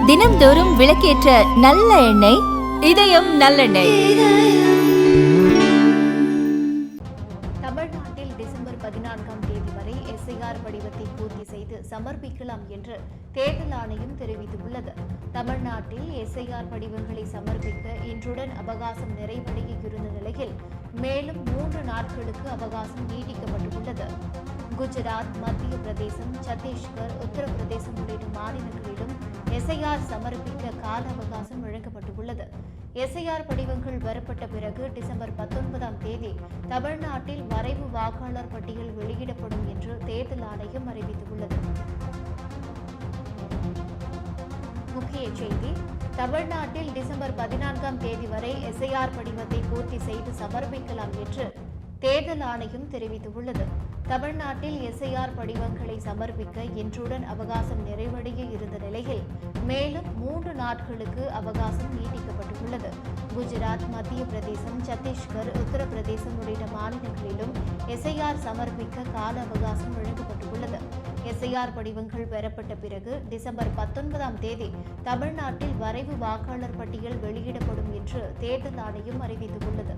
தினம்தோறும் விளக்கேற்ற நல்ல எண்ணெய் இதயம் நல்லெண்ணெய். தமிழ்நாட்டில் டிசம்பர் 14ஆம் தேதி வரை எஸ்ஐஆர் படிவத்தை பூர்த்தி செய்து சமர்ப்பிக்கலாம் என்று தேர்தல் ஆணையம் தெரிவித்துள்ளது. தமிழ்நாட்டில் எஸ்ஐஆர் படிவங்களை சமர்ப்பிக்க இன்றுடன் அவகாசம் நிறைவடைய இருந்த நிலையில் மேலும் 3 நாட்களுக்கு அவகாசம் நீட்டிக்கப்பட்டுள்ளது. குஜராத், மத்திய பிரதேசம், சத்தீஸ்கர், உத்தரப்பிரதேசம் உள்ளிட்ட மாநிலங்களிலும் எஸ்ஐஆர் சமர்ப்பிக்க கால அவகாசம் வழங்கப்பட்டுள்ளது. எஸ்ஐஆர் படிவங்கள் பெறப்பட்ட பிறகு டிசம்பர் 19ஆம் தேதி தமிழ்நாட்டில் வரைவு வாக்காளர் பட்டியல் வெளியிடப்படும் என்று தேர்தல் ஆணையம் அறிவித்துள்ளது. முக்கிய செய்தி: தமிழ்நாட்டில் டிசம்பர் 14ஆம் தேதி வரை எஸ்ஐஆர் படிவத்தை பூர்த்தி செய்து சமர்ப்பிக்கலாம் என்று தேர்தல் ஆணையம் தெரிவித்துள்ளது. தமிழ்நாட்டில் எஸ்ஐஆர் படிவங்களை சமர்ப்பிக்க இன்றுடன் அவகாசம் நிறைவடைய இருந்த நிலையில் மேலும் 3 நாட்களுக்கு அவகாசம் நீட்டிக்கப்பட்டுள்ளது. குஜராத், மத்திய பிரதேசம், சத்தீஸ்கர், உத்தரப்பிரதேசம் உள்ளிட்ட மாநிலங்களிலும் எஸ்ஐஆர் சமர்ப்பிக்க கால அவகாசம் வழங்கப்பட்டுள்ளது. எஸ்ஐஆர் படிவங்கள் பெறப்பட்ட பிறகு டிசம்பர் 19ஆம் தேதி தமிழ்நாட்டில் வரைவு வாக்காளர் பட்டியல் வெளியிடப்படும் என்று தேர்தல் ஆணையம் அறிவித்துள்ளது.